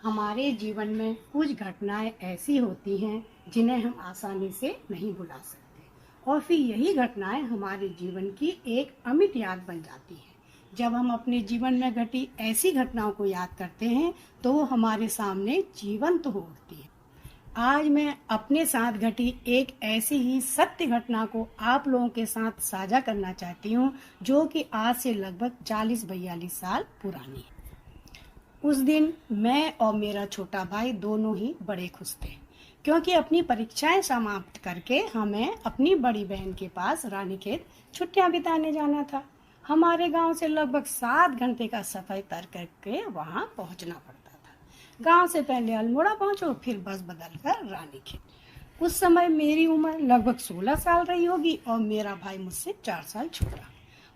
हमारे जीवन में कुछ घटनाएं ऐसी होती हैं जिन्हें हम आसानी से नहीं भुला सकते और फिर यही घटनाएं हमारे जीवन की एक अमिट याद बन जाती हैं। जब हम अपने जीवन में घटी ऐसी घटनाओं को याद करते हैं तो वो हमारे सामने जीवंत हो उठती है। आज मैं अपने साथ घटी एक ऐसी ही सत्य घटना को आप लोगों के साथ साझा करना चाहती हूँ, जो कि आज से लगभग 40-42 साल पुरानी है। उस दिन मैं और मेरा छोटा भाई दोनों ही बड़े खुश थे, क्योंकि अपनी परीक्षाएं समाप्त करके हमें अपनी बड़ी बहन के पास रानीखेत छुट्टियां बिताने जाना था। हमारे गांव से लगभग 7 घंटे का सफर तय करके वहां पहुंचना पड़ता था। गांव से पहले अल्मोड़ा पहुंचो, फिर बस बदलकर रानीखेत। उस समय मेरी उम्र लगभग 16 साल रही होगी और मेरा भाई मुझसे 4 साल छोटा।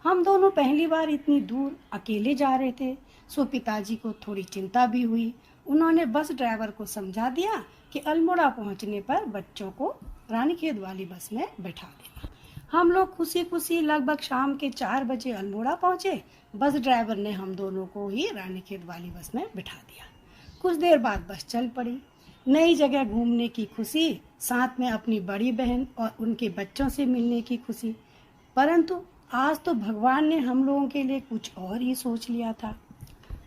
हम दोनों पहली बार इतनी दूर अकेले जा रहे थे, सो पिताजी को थोड़ी चिंता भी हुई। उन्होंने बस ड्राइवर को समझा दिया कि अल्मोड़ा पहुंचने पर बच्चों को रानीखेत वाली बस में बैठा देना। हम लोग खुशी खुशी लगभग शाम के 4 बजे अल्मोड़ा पहुंचे। बस ड्राइवर ने हम दोनों को ही रानीखेत वाली बस में बैठा दिया। कुछ देर बाद बस चल पड़ी। नई जगह घूमने की खुशी, साथ में अपनी बड़ी बहन और उनके बच्चों से मिलने की खुशी। परंतु आज तो भगवान ने हम लोगों के लिए कुछ और ही सोच लिया था।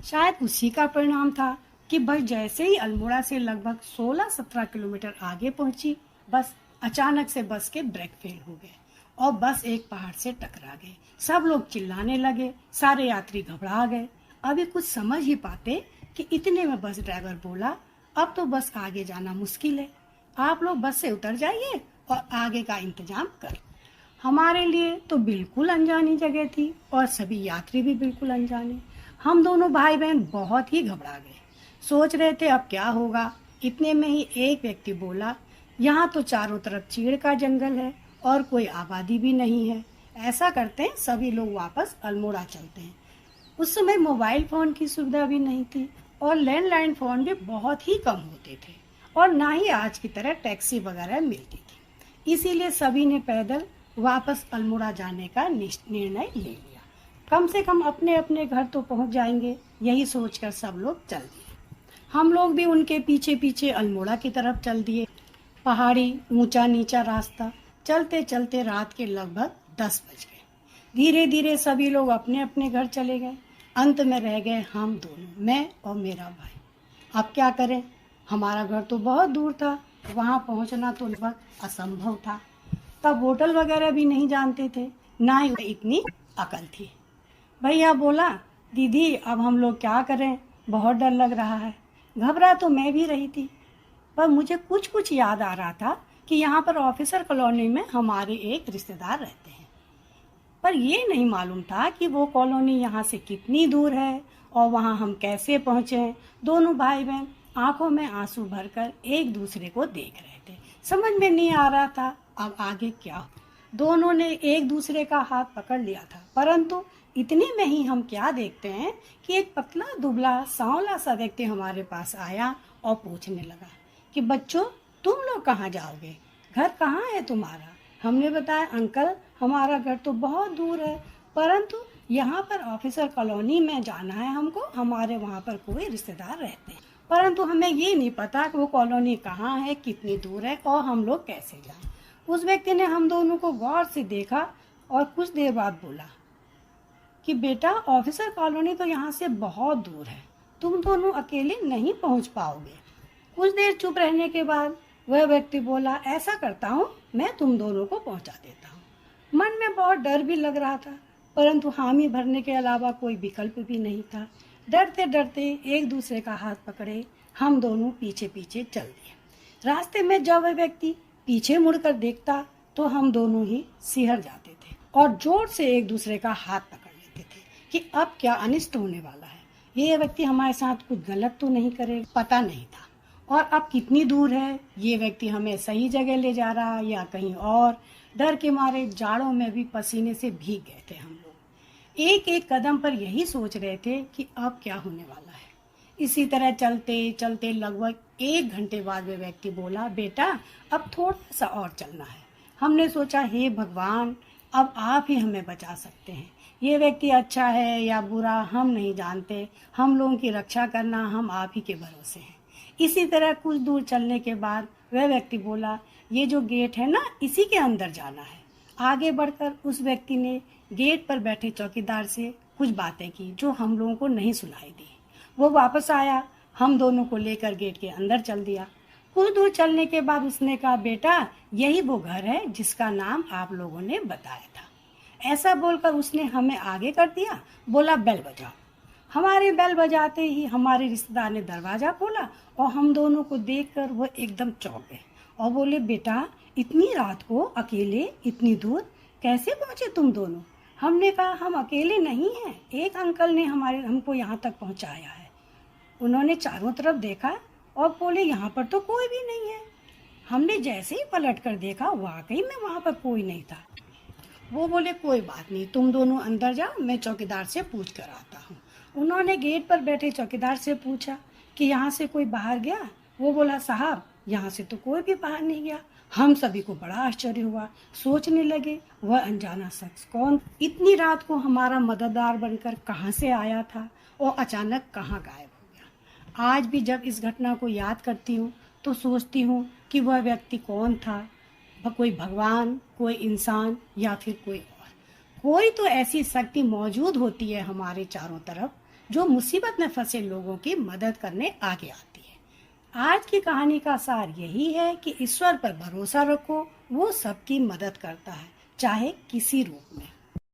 शायद उसी का परिणाम था कि बस जैसे ही अल्मोड़ा से लगभग 16-17 किलोमीटर आगे पहुंची, बस अचानक से बस के ब्रेक फेल हो गए और बस एक पहाड़ से टकरा गए। सब लोग चिल्लाने लगे, सारे यात्री घबरा गए। अभी कुछ समझ ही पाते कि इतने में बस ड्राइवर बोला, अब तो बस आगे जाना मुश्किल है, आप लोग बस से उतर जाइए और आगे का इंतजाम कर। हमारे लिए तो बिल्कुल अनजानी जगह थी और सभी यात्री भी बिल्कुल अनजाने। हम दोनों भाई बहन बहुत ही घबरा गए, सोच रहे थे अब क्या होगा। इतने में ही एक व्यक्ति बोला, यहाँ तो चारों तरफ चीड़ का जंगल है और कोई आबादी भी नहीं है। ऐसा करते हैं, सभी लोग वापस अल्मोड़ा चलते हैं। उस समय मोबाइल फोन की सुविधा भी नहीं थी और लैंडलाइन फोन भी बहुत ही कम होते थे और ना ही आज की तरह टैक्सी वगैरह मिलती थी। इसीलिए सभी ने पैदल वापस अल्मोड़ा जाने का निर्णय ले लिया। कम से कम अपने अपने घर तो पहुंच जाएंगे, यही सोचकर सब लोग चल दिए। हम लोग भी उनके पीछे पीछे अल्मोड़ा की तरफ चल दिए। पहाड़ी ऊंचा नीचा रास्ता, चलते चलते रात के लगभग 10 बज गए। धीरे धीरे सभी लोग अपने अपने घर चले गए। अंत में रह गए हम दोनों, मैं और मेरा भाई। अब क्या करें, हमारा घर तो बहुत दूर था, वहां पहुंचना तो लगभग असंभव था। तब होटल वगैरह भी नहीं जानते थे, ना ही इतनी अकल थी। भैया बोला, दीदी अब हम लोग क्या करें, बहुत डर लग रहा है। घबरा तो मैं भी रही थी, पर मुझे कुछ कुछ याद आ रहा था कि यहाँ पर ऑफिसर कॉलोनी में हमारे एक रिश्तेदार रहते हैं, पर ये नहीं मालूम था कि वो कॉलोनी यहाँ से कितनी दूर है और वहाँ हम कैसे पहुँचे। दोनों भाई बहन आंखों में आंसू भरकर एक दूसरे को देख रहे थे। समझ में नहीं आ रहा था अब आगे क्या हो। दोनों ने एक दूसरे का हाथ पकड़ लिया था, परंतु इतने में ही हम क्या देखते हैं कि एक पतला दुबला सांवला सा व्यक्ति हमारे पास आया और पूछने लगा कि बच्चों, तुम लोग कहाँ जाओगे, घर कहाँ है तुम्हारा। हमने बताया, अंकल हमारा घर तो बहुत दूर है, परंतु यहाँ पर ऑफिसर कॉलोनी में जाना है हमको, हमारे वहाँ पर कोई रिश्तेदार रहते हैं, परंतु हमें ये नहीं पता कि वो कॉलोनी कहाँ है, कितनी दूर है और हम लोग कैसे जाएं। उस व्यक्ति ने हम दोनों को गौर से देखा और कुछ देर बाद बोला कि बेटा, ऑफिसर कॉलोनी तो यहाँ से बहुत दूर है, तुम दोनों अकेले नहीं पहुँच पाओगे। कुछ देर चुप रहने के बाद वह व्यक्ति बोला, ऐसा करता हूँ, मैं तुम दोनों को पहुँचा देता हूँ। मन में बहुत डर भी लग रहा था, परंतु हामी भरने के अलावा कोई विकल्प भी नहीं था। डरते डरते एक दूसरे का हाथ पकड़े हम दोनों पीछे पीछे चल दिए। रास्ते में जब वह व्यक्ति पीछे मुड़कर देखता तो हम दोनों ही सिहर जाते थे और जोर से एक दूसरे का हाथ पकड़ लेते थे कि अब क्या अनिष्ट होने वाला है। ये व्यक्ति हमारे साथ कुछ गलत तो नहीं करे, पता नहीं था। और अब कितनी दूर है, ये व्यक्ति हमें सही जगह ले जा रहा है या कहीं और। डर के मारे जाड़ों में भी पसीने से भीग गए थे हम लोग। एक एक कदम पर यही सोच रहे थे कि अब क्या होने वाला है। इसी तरह चलते चलते लगभग 1 घंटे बाद वह व्यक्ति बोला, बेटा अब थोड़ा सा और चलना है। हमने सोचा, हे भगवान, अब आप ही हमें बचा सकते हैं। ये व्यक्ति अच्छा है या बुरा हम नहीं जानते, हम लोगों की रक्षा करना हम आप ही के भरोसे हैं। इसी तरह कुछ दूर चलने के बाद वह व्यक्ति बोला, ये जो गेट है ना, इसी के अंदर जाना है। आगे बढ़कर उस व्यक्ति ने गेट पर बैठे चौकीदार से कुछ बातें की जो हम लोगों को नहीं सुनाई दी। वो वापस आया, हम दोनों को लेकर गेट के अंदर चल दिया। कुछ दूर चलने के बाद उसने कहा, बेटा यही वो घर है जिसका नाम आप लोगों ने बताया था। ऐसा बोलकर उसने हमें आगे कर दिया, बोला बेल बजाओ। हमारे बेल बजाते ही हमारे रिश्तेदार ने दरवाजा खोला और हम दोनों को देखकर वो एकदम चौंक गए और बोले, बेटा इतनी रात को अकेले इतनी दूर कैसे पहुंचे तुम दोनों? हमने कहा, हम अकेले नहीं हैं, एक अंकल ने हमको यहाँ तक पहुँचाया है। उन्होंने चारों तरफ देखा और बोले, यहाँ पर तो कोई भी नहीं है। हमने जैसे ही पलट कर देखा, वाकई में वहाँ पर कोई नहीं था। वो बोले, कोई बात नहीं, तुम दोनों अंदर जाओ, मैं चौकीदार से पूछ कर आता हूँ। उन्होंने गेट पर बैठे चौकीदार से पूछा कि यहाँ से कोई बाहर गया? वो बोला, साहब यहाँ से तो कोई भी बाहर नहीं गया। हम सभी को बड़ा आश्चर्य हुआ, सोचने लगे वह अनजाना शख्स कौन, इतनी रात को हमारा मददगार बनकर कहाँ से आया था और अचानक कहाँ गायब हो गया। आज भी जब इस घटना को याद करती हूँ तो सोचती हूँ कि वह व्यक्ति कौन था, कोई भगवान, कोई इंसान या फिर कोई और। कोई तो ऐसी शक्ति मौजूद होती है हमारे चारों तरफ जो मुसीबत में फंसे लोगों की मदद करने आगे आती है। आज की कहानी का सार यही है कि ईश्वर पर भरोसा रखो, वो सबकी मदद करता है, चाहे किसी रूप में।